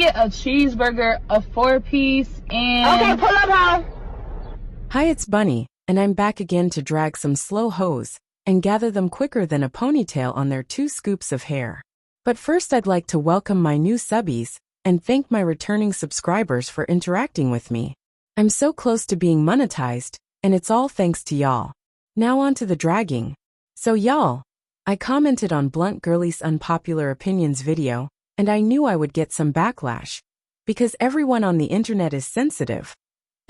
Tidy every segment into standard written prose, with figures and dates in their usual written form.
Get a cheeseburger, a 4-piece, and... Okay, pull up, ho. Hi, it's Bunny, and I'm back again to drag some slow hoes and gather them quicker than a ponytail on their 2 scoops of hair. But first I'd like to welcome my new subbies and thank my returning subscribers for interacting with me. I'm so close to being monetized, and it's all thanks to y'all. Now on to the dragging. So y'all, I commented on Blunt Girlie's Unpopular Opinions video, and I knew I would get some backlash, because everyone on the internet is sensitive,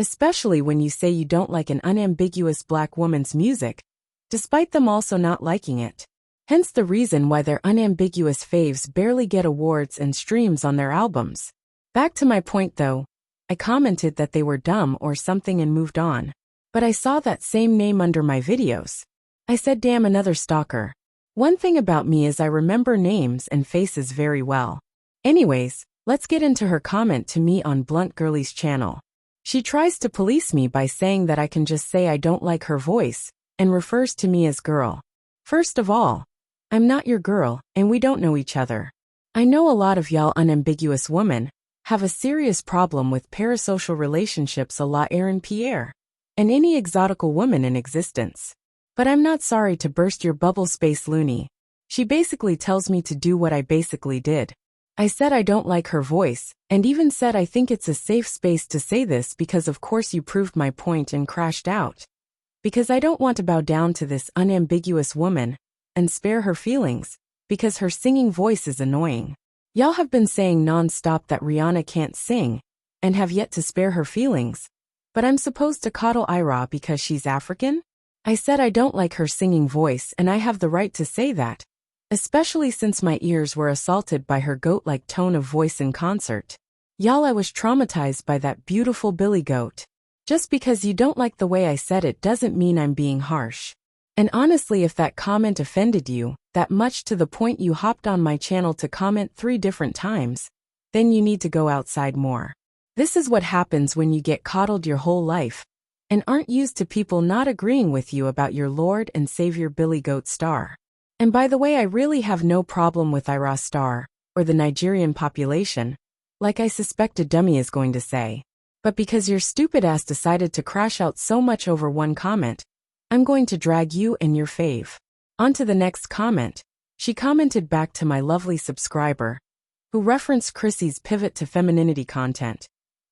especially when you say you don't like an unambiguous black woman's music, despite them also not liking it. Hence the reason why their unambiguous faves barely get awards and streams on their albums. Back to my point though, I commented that they were dumb or something and moved on. But I saw that same name under my videos. I said, damn, another stalker. One thing about me is I remember names and faces very well. Anyways, let's get into her comment to me on Blunt Girlie's channel. She tries to police me by saying that I can just say I don't like her voice, and refers to me as girl. First of all, I'm not your girl, and we don't know each other. I know a lot of y'all unambiguous women have a serious problem with parasocial relationships a la Aaron Pierre, and any exotical woman in existence. But I'm not sorry to burst your bubble, Space Looney. She basically tells me to do what I basically did. I said I don't like her voice, and even said I think it's a safe space to say this because of course you proved my point and crashed out. Because I don't want to bow down to this unambiguous woman and spare her feelings, because her singing voice is annoying. Y'all have been saying non-stop that Rihanna can't sing, and have yet to spare her feelings. But I'm supposed to coddle Ayra because she's African? I said I don't like her singing voice, and I have the right to say that, especially since my ears were assaulted by her goat-like tone of voice in concert. Y'all, I was traumatized by that beautiful Billy Goat. Just because you don't like the way I said it doesn't mean I'm being harsh. And honestly, if that comment offended you that much to the point you hopped on my channel to comment 3 different times, then you need to go outside more. This is what happens when you get coddled your whole life and aren't used to people not agreeing with you about your Lord and Savior Billy Goat Starr. And by the way, I really have no problem with Ayra Starr or the Nigerian population, like I suspect a dummy is going to say. But because your stupid ass decided to crash out so much over one comment, I'm going to drag you and your fave. On to the next comment. She commented back to my lovely subscriber, who referenced Chrissy's pivot to femininity content,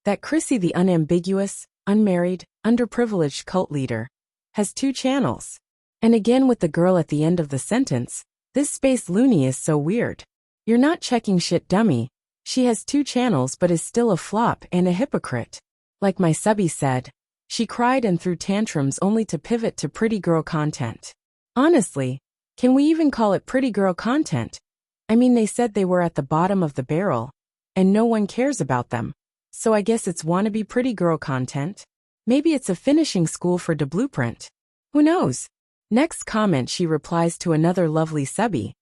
that Chrissy, the unambiguous, unmarried, underprivileged cult leader, has 2 channels. And again with the girl at the end of the sentence, this Space Looney is so weird. You're not checking shit, dummy. She has 2 channels but is still a flop and a hypocrite. Like my subby said, she cried and threw tantrums only to pivot to pretty girl content. Honestly, can we even call it pretty girl content? I mean, they said they were at the bottom of the barrel, and no one cares about them. So I guess it's wannabe pretty girl content? Maybe it's a finishing school for the blueprint. Who knows? Next comment, she replies to another lovely subby,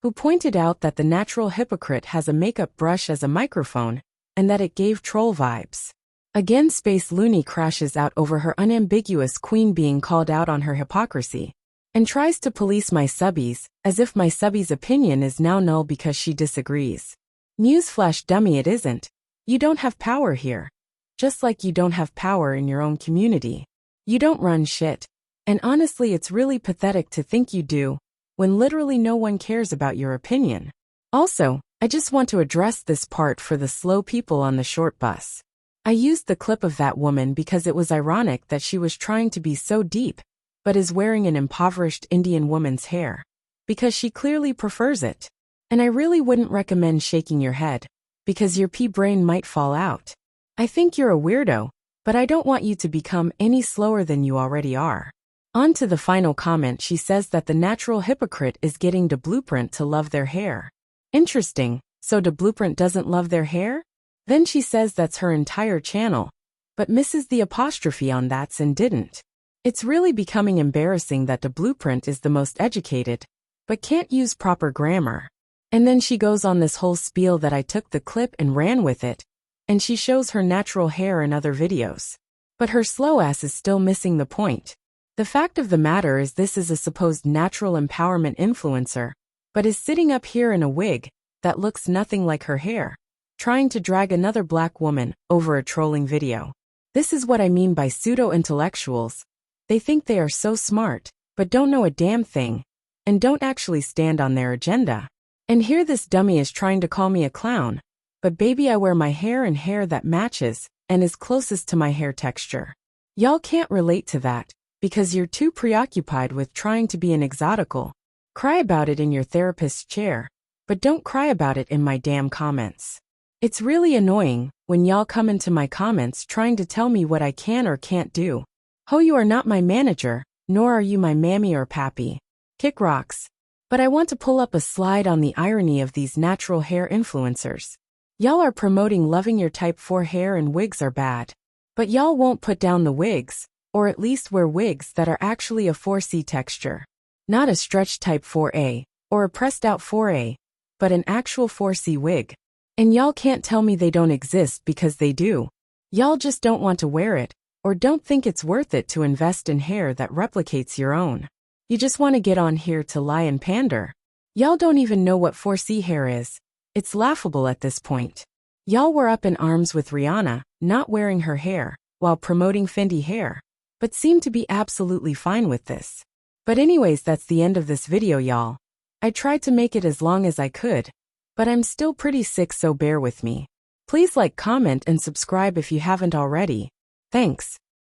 who pointed out that the natural hypocrite has a makeup brush as a microphone, and that it gave troll vibes. Again, Space Looney crashes out over her unambiguous queen being called out on her hypocrisy, and tries to police my subbies, as if my subby's opinion is now null because she disagrees. Newsflash, dummy, it isn't. You don't have power here. Just like you don't have power in your own community. You don't run shit. And honestly, it's really pathetic to think you do, when literally no one cares about your opinion. Also, I just want to address this part for the slow people on the short bus. I used the clip of that woman because it was ironic that she was trying to be so deep, but is wearing an impoverished Indian woman's hair. Because she clearly prefers it. And I really wouldn't recommend shaking your head, because your pea brain might fall out. I think you're a weirdo, but I don't want you to become any slower than you already are. On to the final comment, she says that the natural hypocrite is getting the blueprint to love their hair. Interesting, so the blueprint doesn't love their hair? Then she says that's her entire channel, but misses the apostrophe on that's and didn't. It's really becoming embarrassing that the blueprint is the most educated, but can't use proper grammar. And then she goes on this whole spiel that I took the clip and ran with it, and she shows her natural hair in other videos. But her slow ass is still missing the point. The fact of the matter is this is a supposed natural empowerment influencer, but is sitting up here in a wig that looks nothing like her hair. trying to drag another black woman over a trolling video. This is what I mean by pseudo-intellectuals. They think they are so smart, but don't know a damn thing, and don't actually stand on their agenda. And here this dummy is trying to call me a clown, but baby, I wear my hair in hair that matches and is closest to my hair texture. Y'all can't relate to that, because you're too preoccupied with trying to be an exotical. Cry about it in your therapist's chair, but don't cry about it in my damn comments. It's really annoying when y'all come into my comments trying to tell me what I can or can't do. Ho, you are not my manager, nor are you my mammy or pappy. Kick rocks. But I want to pull up a slide on the irony of these natural hair influencers. Y'all are promoting loving your type 4 hair and wigs are bad. But y'all won't put down the wigs, or at least wear wigs that are actually a 4C texture. Not a stretched type 4A, or a pressed out 4A, but an actual 4C wig. And y'all can't tell me they don't exist because they do. Y'all just don't want to wear it, or don't think it's worth it to invest in hair that replicates your own. You just want to get on here to lie and pander. Y'all don't even know what 4C hair is. It's laughable at this point. Y'all were up in arms with Rihanna, not wearing her hair, while promoting Fendi hair, but seem to be absolutely fine with this. But anyways, that's the end of this video, y'all. I tried to make it as long as I could, but I'm still pretty sick, so bear with me. Please like, comment, and subscribe if you haven't already. Thanks.